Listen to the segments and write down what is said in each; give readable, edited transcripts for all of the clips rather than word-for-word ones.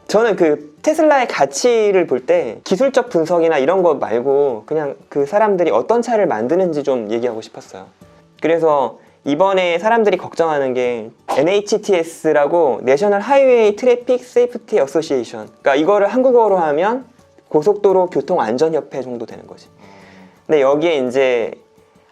저는 그 테슬라의 가치를 볼 때 기술적 분석이나 이런 거 말고 그냥 그 사람들이 어떤 차를 만드는지 좀 얘기하고 싶었어요. 그래서 이번에 사람들이 걱정하는 게 NHTS라고 내셔널 하이웨이 트래픽 세이프티 어소시에이션, 그러니까 이거를 한국어로 하면 고속도로 교통 안전협회 정도 되는 거지. 근데 여기에 이제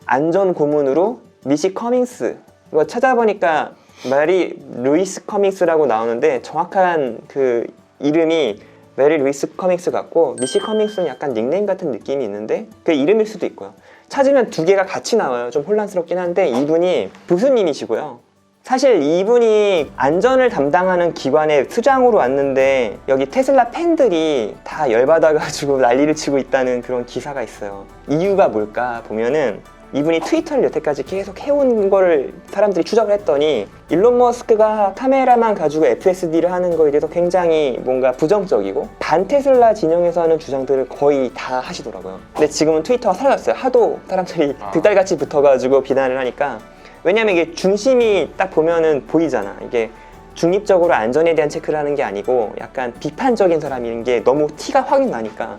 안전 고문으로 미시 커밍스, 이거 찾아보니까 메리 루이스 커밍스라고 나오는데 정확한 그 이름이 메리 루이스 커밍스 같고, 미시 커밍스는 약간 닉네임 같은 느낌이 있는데 그 이름일 수도 있고요. 찾으면 두 개가 같이 나와요. 좀 혼란스럽긴 한데 이분이 교수님이시고요. 사실 이분이 안전을 담당하는 기관에 수장으로 왔는데 여기 테슬라 팬들이 다 열받아가지고 난리를 치고 있다는 그런 기사가 있어요. 이유가 뭘까 보면은 이분이 트위터를 여태까지 계속 해온 거를 사람들이 추적을 했더니 일론 머스크가 카메라만 가지고 FSD를 하는 거에 대해서 굉장히 뭔가 부정적이고 반테슬라 진영에서 하는 주장들을 거의 다 하시더라고요. 근데 지금은 트위터가 사라졌어요. 하도 사람들이 득달같이 붙어가지고 비난을 하니까. 왜냐면 이게 중심이 딱 보면은 보이잖아. 이게 중립적으로 안전에 대한 체크를 하는 게 아니고 약간 비판적인 사람인 게 너무 티가 확 나니까.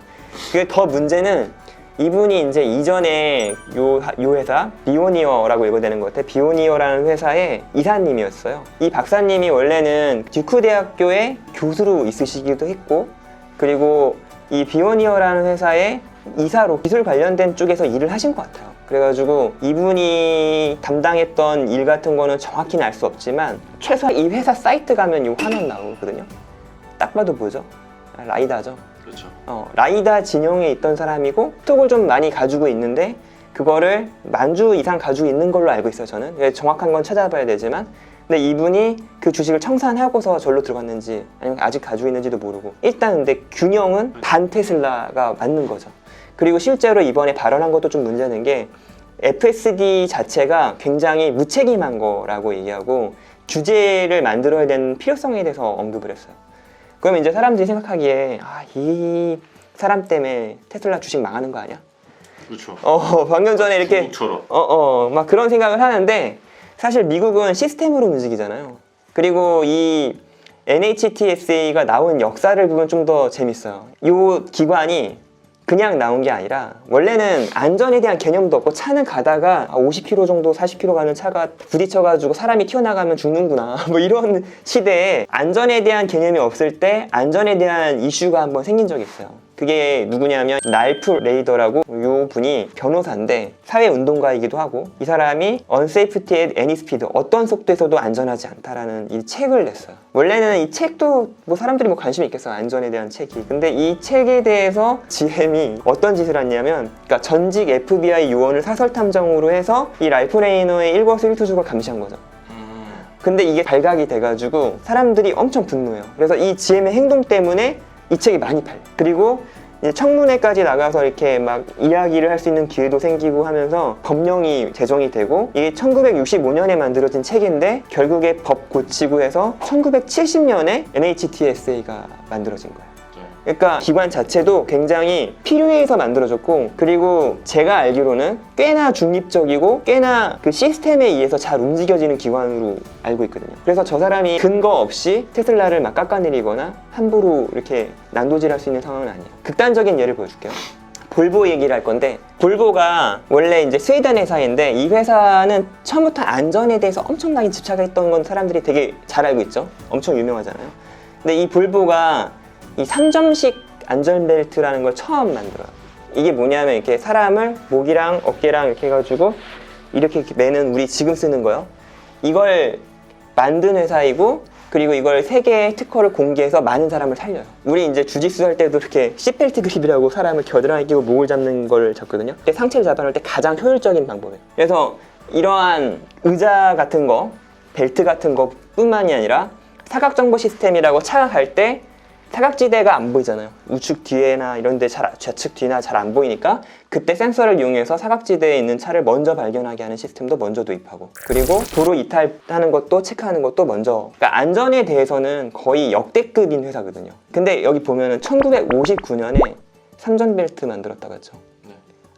그게 더 문제는 이분이 이제 이전에 요 회사 비오니어라고 읽어되는 것 같아. 비오니어라는 회사의 이사님이었어요. 이 박사님이 원래는 듀크 대학교의 교수로 있으시기도 했고, 그리고 이 비오니어라는 회사의 이사로 기술 관련된 쪽에서 일을 하신 것 같아요. 그래가지고 이분이 담당했던 일 같은 거는 정확히는 알 수 없지만 최소한 이 회사 사이트 가면 이 화면 나오거든요. 딱 봐도 뭐죠? 라이다죠. 그렇죠. 라이다 진영에 있던 사람이고 스톡을 좀 많이 가지고 있는데 그거를 만주 이상 가지고 있는 걸로 알고 있어요. 저는 정확한 건 찾아봐야 되지만, 근데 이분이 그 주식을 청산하고서 절로 들어갔는지 아니면 아직 가지고 있는지도 모르고, 일단 근데 균형은 반 테슬라가 맞는 거죠. 그리고 실제로 이번에 발언한 것도 좀 문제는 게 FSD 자체가 굉장히 무책임한 거라고 얘기하고 규제를 만들어야 되는 필요성에 대해서 언급을 했어요. 그러면 이제 사람들이 생각하기에 이 사람 때문에 테슬라 주식 망하는 거 아니야? 그렇죠. 방금 전에 이렇게 중국처럼. 막 그런 생각을 하는데 사실 미국은 시스템으로 움직이잖아요. 그리고 이 NHTSA가 나온 역사를 보면 좀 더 재밌어요. 이 기관이 그냥 나온 게 아니라 원래는 안전에 대한 개념도 없고 차는 가다가 50km 정도 40km 가는 차가 부딪혀가지고 사람이 튀어나가면 죽는구나 뭐 이런 시대에 안전에 대한 개념이 없을 때 안전에 대한 이슈가 한번 생긴 적이 있어요. 그게 누구냐면 랄프 레이더라고, 이 분이 변호사인데 사회운동가이기도 하고, 이 사람이 Unsafety at Any Speed, 어떤 속도에서도 안전하지 않다라는 이 책을 냈어요. 원래는 이 책도 뭐 사람들이 뭐 관심이 있겠어요, 안전에 대한 책이. 근데 이 책에 대해서 GM이 어떤 짓을 했냐면, 그러니까 전직 FBI 요원을 사설 탐정으로 해서 이 랄프 레이너의 일거수일투족을 감시한 거죠. 근데 이게 발각이 돼가지고 사람들이 엄청 분노해요. 그래서 이 GM의 행동 때문에 이 책이 많이 팔려. 그리고 이제 청문회까지 나가서 이렇게 막 이야기를 할 수 있는 기회도 생기고 하면서 법령이 제정이 되고, 이게 1965년에 만들어진 책인데 결국에 법 고치고 해서 1970년에 NHTSA가 만들어진 거예요. 그러니까 기관 자체도 굉장히 필요해서 만들어졌고, 그리고 제가 알기로는 꽤나 중립적이고 꽤나 그 시스템에 의해서 잘 움직여지는 기관으로 알고 있거든요. 그래서 저 사람이 근거 없이 테슬라를 막 깎아내리거나 함부로 이렇게 난도질할 수 있는 상황은 아니에요. 극단적인 예를 보여줄게요. 볼보 얘기를 할 건데, 볼보가 원래 이제 스웨덴 회사인데 이 회사는 처음부터 안전에 대해서 엄청나게 집착했던 건 사람들이 되게 잘 알고 있죠. 엄청 유명하잖아요. 근데 이 볼보가 이 3점식 안전벨트라는 걸 처음 만들어요. 이게 뭐냐면 이렇게 사람을 목이랑 어깨랑 이렇게 해가지고 이렇게 매는, 우리 지금 쓰는 거요. 이걸 만든 회사이고, 그리고 이걸 세계의 특허를 공개해서 많은 사람을 살려요. 우리 이제 주짓수 할 때도 이렇게 시트벨트 그립이라고 사람을 겨드랑이 끼고 목을 잡는 걸 잡거든요. 상체를 잡아놓을 때 가장 효율적인 방법이에요. 그래서 이러한 의자 같은 거, 벨트 같은 거 뿐만이 아니라 사각정보 시스템이라고 차가 갈 때 사각지대가 안 보이잖아요. 우측 뒤에나 이런 데 좌측 뒤나 잘 안 보이니까 그때 센서를 이용해서 사각지대에 있는 차를 먼저 발견하게 하는 시스템도 먼저 도입하고, 그리고 도로 이탈하는 것도 체크하는 것도 먼저. 그러니까 안전에 대해서는 거의 역대급인 회사거든요. 근데 여기 보면은 1959년에 3전벨트 만들었다고 했죠.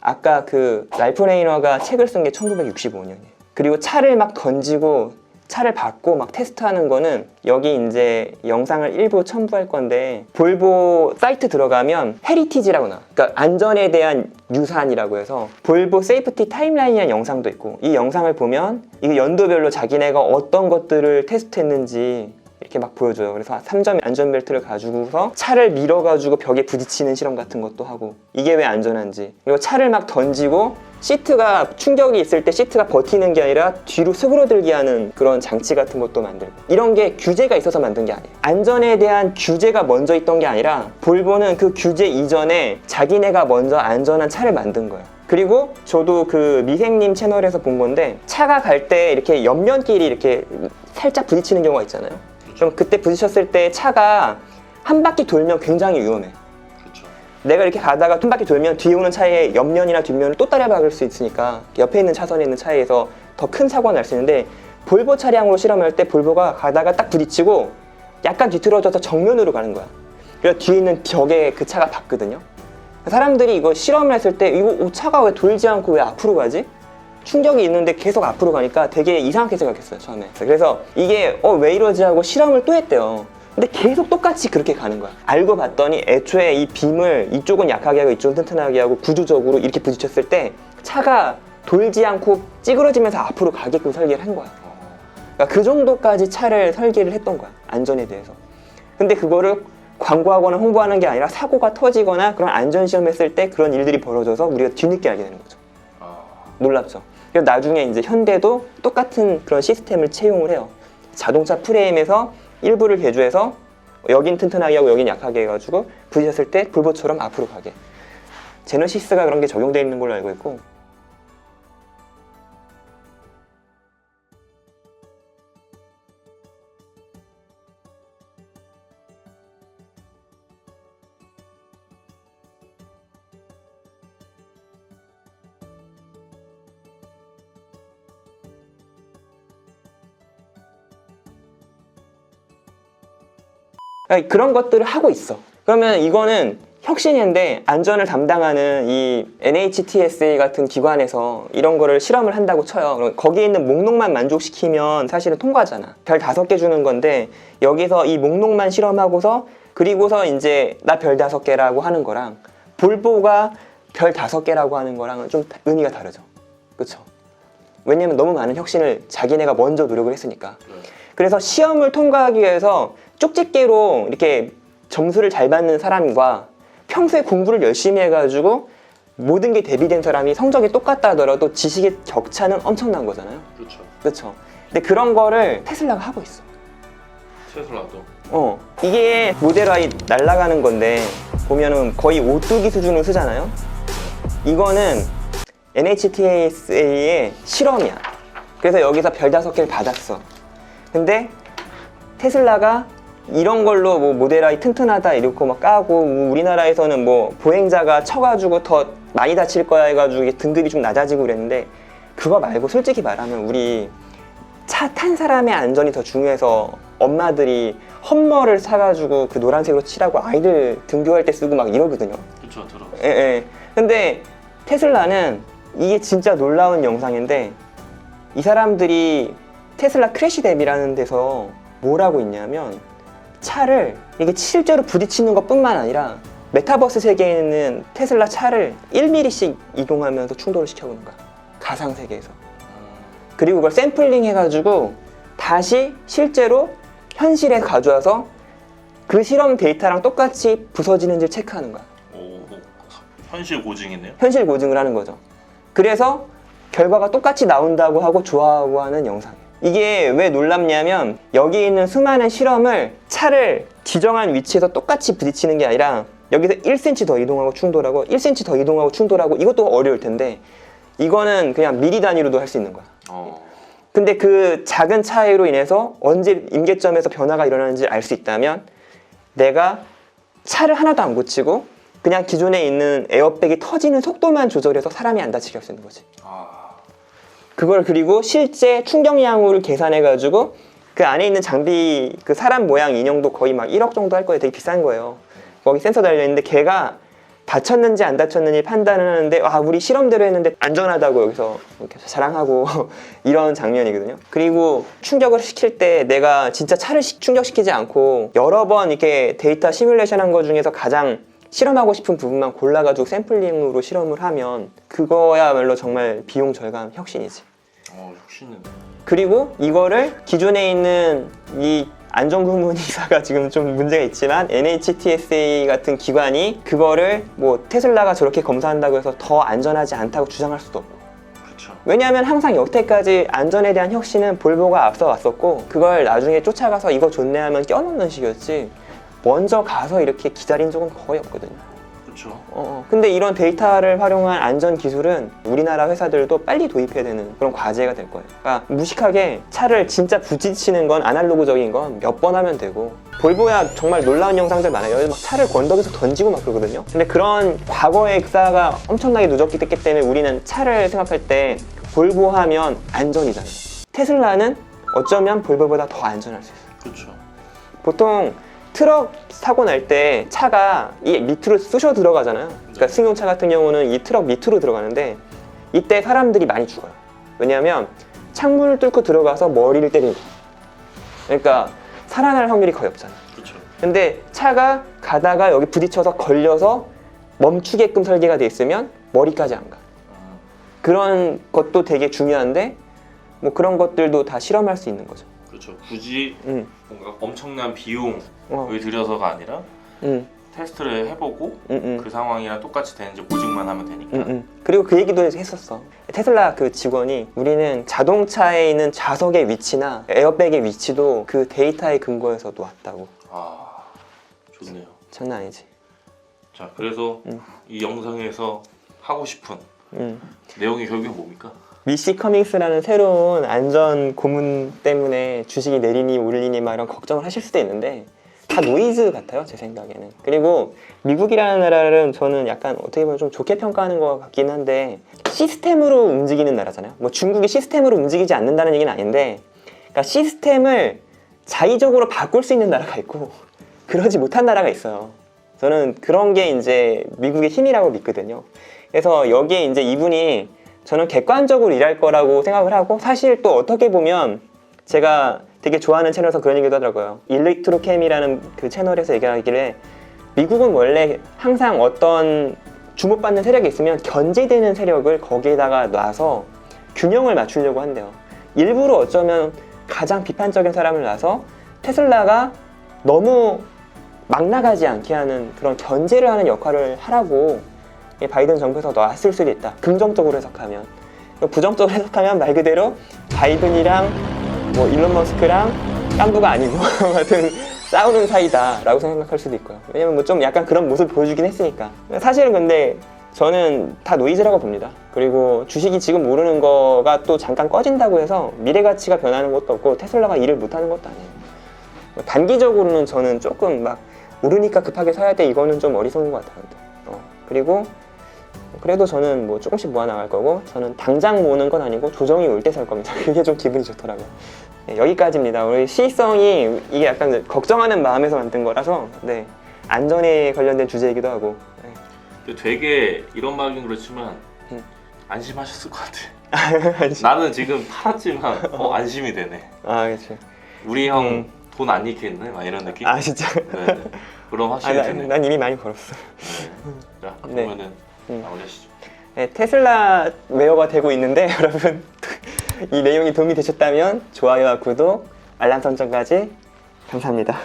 아까 그 랄프 레이너가 책을 쓴 게 1965년이에요. 그리고 차를 막 던지고 차를 받고 막 테스트하는 거는 여기 이제 영상을 일부 첨부할 건데 볼보 사이트 들어가면 헤리티지라고 나와. 그러니까 안전에 대한 유산이라고 해서 볼보 세이프티 타임라인이라는 영상도 있고, 이 영상을 보면 이 연도별로 자기네가 어떤 것들을 테스트했는지 이렇게 막 보여줘요. 그래서 3점 안전벨트를 가지고서 차를 밀어가지고 벽에 부딪히는 실험 같은 것도 하고, 이게 왜 안전한지, 그리고 차를 막 던지고 시트가 충격이 있을 때 시트가 버티는 게 아니라 뒤로 수그러들게 하는 그런 장치 같은 것도 만들고, 이런 게 규제가 있어서 만든 게 아니에요. 안전에 대한 규제가 먼저 있던 게 아니라 볼보는 그 규제 이전에 자기네가 먼저 안전한 차를 만든 거예요. 그리고 저도 그 미생님 채널에서 본 건데, 차가 갈 때 이렇게 옆면끼리 이렇게 살짝 부딪히는 경우가 있잖아요. 그럼 그때 부딪혔을 때 차가 한 바퀴 돌면 굉장히 위험해. 그렇죠. 내가 이렇게 가다가 한 바퀴 돌면 뒤에 오는 차의 옆면이나 뒷면을 또 따라박을 수 있으니까 옆에 있는 차선에 있는 차에서 더 큰 사고가 날 수 있는데, 볼보 차량으로 실험할 때 볼보가 가다가 딱 부딪히고 약간 뒤틀어져서 정면으로 가는 거야. 그래서 뒤에 있는 벽에 그 차가 닿거든요. 사람들이 이거 실험을 했을 때 이거 차가 왜 돌지 않고 왜 앞으로 가지? 충격이 있는데 계속 앞으로 가니까 되게 이상하게 생각했어요, 처음에. 그래서 이게 왜 이러지 하고 실험을 또 했대요. 근데 계속 똑같이 그렇게 가는 거야. 알고 봤더니 애초에 이 빔을 이쪽은 약하게 하고 이쪽은 튼튼하게 하고 구조적으로 이렇게 부딪혔을 때 차가 돌지 않고 찌그러지면서 앞으로 가게끔 설계를 한 거야. 그러니까 그 정도까지 차를 설계를 했던 거야, 안전에 대해서. 근데 그거를 광고하거나 홍보하는 게 아니라 사고가 터지거나 그런 안전시험 했을 때 그런 일들이 벌어져서 우리가 뒤늦게 알게 되는 거죠. 놀랍죠. 그래서 나중에 이제 현대도 똑같은 그런 시스템을 채용을 해요. 자동차 프레임에서 일부를 개조해서 여긴 튼튼하게 하고 여긴 약하게 해가지고 부딪혔을 때 볼보처럼 앞으로 가게. 제너시스가 그런 게 적용되어 있는 걸로 알고 있고, 그런 것들을 하고 있어. 그러면 이거는 혁신인데, 안전을 담당하는 이 NHTSA 같은 기관에서 이런 거를 실험을 한다고 쳐요. 그럼 거기에 있는 목록만 만족시키면 사실은 통과잖아. 별 5개 주는 건데, 여기서 이 목록만 실험하고서 그리고서 이제 나 별 5개라고 하는 거랑 볼보가 별 5개라고 하는 거랑은 좀 의미가 다르죠. 그쵸? 왜냐면 너무 많은 혁신을 자기네가 먼저 노력을 했으니까. 그래서 시험을 통과하기 위해서 쪽집게로 이렇게 점수를 잘 받는 사람과 평소에 공부를 열심히 해가지고 모든 게 대비된 사람이 성적이 똑같다 하더라도 지식의 격차는 엄청난 거잖아요. 그렇죠. 그렇죠. 근데 그런 거를 테슬라가 하고 있어. 테슬라도. 이게 모델 Y 날아가는 건데 보면은 거의 오뚜기 수준으로 쓰잖아요. 이거는 NHTSA의 실험이야. 그래서 여기서 별 5개를 받았어. 근데 테슬라가 이런 걸로 뭐 모델 Y 튼튼하다 이렇게 막 까고, 뭐 우리나라에서는 뭐 보행자가 쳐가지고 더 많이 다칠 거야 해가지고 이게 등급이 좀 낮아지고 그랬는데, 그거 말고 솔직히 말하면 우리 차 탄 사람의 안전이 더 중요해서 엄마들이 험머를 사가지고 그 노란색으로 칠하고 아이들 등교할 때 쓰고 막 이러거든요. 그쵸, 들어. 예. 근데 테슬라는 이게 진짜 놀라운 영상인데, 이 사람들이 테슬라 크래시 대비라는 데서 뭘 하고 있냐면 차를 이게 실제로 부딪히는 것뿐만 아니라 메타버스 세계에 있는 테슬라 차를 1mm씩 이동하면서 충돌을 시켜보는 거야, 가상 세계에서. 그리고 그걸 샘플링 해가지고 다시 실제로 현실에 가져와서 그 실험 데이터랑 똑같이 부서지는지를 체크하는 거야. 오, 현실 고증이네요. 현실 고증을 하는 거죠. 그래서 결과가 똑같이 나온다고 하고 좋아하고 하는 영상이에요. 이게 왜 놀랍냐면 여기 있는 수많은 실험을 차를 지정한 위치에서 똑같이 부딪히는 게 아니라 여기서 1cm 더 이동하고 충돌하고 1cm 더 이동하고 충돌하고, 이것도 어려울 텐데 이거는 그냥 미리 단위로도 할 수 있는 거야. 근데 그 작은 차이로 인해서 언제 임계점에서 변화가 일어나는지 알 수 있다면, 내가 차를 하나도 안 고치고 그냥 기존에 있는 에어백이 터지는 속도만 조절해서 사람이 안 다치게 할 수 있는 거지. 그걸 그리고 실제 충격량을 계산해가지고 그 안에 있는 장비, 그 사람 모양 인형도 거의 막 1억 정도 할 거예요. 되게 비싼 거예요. 거기 센서 달려있는데 걔가 다쳤는지 안 다쳤는지 판단을 하는데 우리 실험대로 했는데 안전하다고 여기서 이렇게 자랑하고 이런 장면이거든요. 그리고 충격을 시킬 때 내가 진짜 차를 충격시키지 않고 여러 번 이렇게 데이터 시뮬레이션 한 거 중에서 가장 실험하고 싶은 부분만 골라가지고 샘플링으로 실험을 하면 그거야말로 정말 비용 절감 혁신이지. 혁신은. 그리고 이거를 기존에 있는 이 안전구문이사가 지금 좀 문제가 있지만 NHTSA 같은 기관이 그거를 뭐 테슬라가 저렇게 검사한다고 해서 더 안전하지 않다고 주장할 수도 없고. 그렇죠. 왜냐하면 항상 여태까지 안전에 대한 혁신은 볼보가 앞서 왔었고 그걸 나중에 쫓아가서 이거 좋네 하면 껴넣는 식이었지 먼저 가서 이렇게 기다린 적은 거의 없거든요. 그렇죠. 근데 이런 데이터를 활용한 안전 기술은 우리나라 회사들도 빨리 도입해야 되는 그런 과제가 될 거예요. 그러니까 무식하게 차를 진짜 부딪히는 건 아날로그적인 건 몇 번 하면 되고 볼보야 정말 놀라운 영상들 많아요. 여기 막 차를 건더기서 던지고 막 그러거든요. 근데 그런 과거의 역사가 엄청나게 누적됐기 때문에 우리는 차를 생각할 때 볼보 하면 안전이잖아요. 테슬라는 어쩌면 볼보보다 더 안전할 수 있어요. 그렇죠. 보통 트럭 사고 날 때 차가 이 밑으로 쑤셔 들어가잖아요. 그러니까 승용차 같은 경우는 이 트럭 밑으로 들어가는데 이때 사람들이 많이 죽어요. 왜냐하면 창문을 뚫고 들어가서 머리를 때리고 그러니까 살아날 확률이 거의 없잖아요. 그렇죠. 근데 차가 가다가 여기 부딪혀서 걸려서 멈추게끔 설계가 돼 있으면 머리까지 안 가. 그런 것도 되게 중요한데 뭐 그런 것들도 다 실험할 수 있는 거죠. 그렇죠. 굳이 뭔가 엄청난 비용을 어. 들여서가 아니라 테스트를 해보고 그 상황이랑 똑같이 되는지 보증만 하면 되니까. 그리고 그 얘기도 했었어. 테슬라 그 직원이 우리는 자동차에 있는 좌석의 위치나 에어백의 위치도 그 데이터의 근거에서도 왔다고. 좋네요. 장난 아니지. 자, 그래서 이 영상에서 하고 싶은 내용이 결국에 뭡니까? 미시 커밍스라는 새로운 안전 고문 때문에 주식이 내리니 오르니 막 이런 걱정을 하실 수도 있는데 다 노이즈 같아요, 제 생각에는. 그리고 미국이라는 나라를 저는 약간 어떻게 보면 좀 좋게 평가하는 것 같긴 한데 시스템으로 움직이는 나라잖아요. 뭐 중국이 시스템으로 움직이지 않는다는 얘기는 아닌데 그러니까 시스템을 자의적으로 바꿀 수 있는 나라가 있고 그러지 못한 나라가 있어요. 저는 그런 게 이제 미국의 힘이라고 믿거든요. 그래서 여기에 이제 이분이 저는 객관적으로 일할 거라고 생각을 하고 사실 또 어떻게 보면 제가 되게 좋아하는 채널에서 그런 얘기도 하더라고요. 일렉트로캠이라는 그 채널에서 얘기하기를 미국은 원래 항상 어떤 주목받는 세력이 있으면 견제되는 세력을 거기에다가 놔서 균형을 맞추려고 한대요. 일부러 어쩌면 가장 비판적인 사람을 놔서 테슬라가 너무 막 나가지 않게 하는 그런 견제를 하는 역할을 하라고 바이든 정부에서 놨을 수도 있다. 긍정적으로 해석하면. 부정적으로 해석하면 말 그대로 바이든이랑 뭐 일론 머스크랑 깐부가 아니고 하여튼 싸우는 사이다라고 생각할 수도 있고요. 왜냐면 뭐 좀 약간 그런 모습을 보여주긴 했으니까. 사실은 근데 저는 다 노이즈라고 봅니다. 그리고 주식이 지금 오르는 거가 또 잠깐 꺼진다고 해서 미래 가치가 변하는 것도 없고 테슬라가 일을 못하는 것도 아니에요. 단기적으로는 저는 조금 막 오르니까 급하게 사야 돼 이거는 좀 어리석은 것 같아요. 그리고 그래도 저는 뭐 조금씩 모아 나갈 거고 저는 당장 모으는 건 아니고 조정이 올 때 살 겁니다. 그게 좀 기분이 좋더라고요. 네, 여기까지입니다. 우리 시성이 이게 약간 걱정하는 마음에서 만든 거라서 네, 안전에 관련된 주제이기도 하고. 네. 근데 되게 이런 말은 그렇지만 안심하셨을 것 같아. 나는 지금 팔았지만 안심이 되네. 그렇죠. 우리 형 돈 안 잃겠네? 막 이런 느낌? 진짜? 네. 그럼 확실히 되네. 난 이미 많이 벌었어. 네. 자, 네. 그러면은 마무리하시죠. 네, 테슬라 웨어가 되고 있는데 여러분 이 내용이 도움이 되셨다면 좋아요와 구독, 알람 설정까지 감사합니다.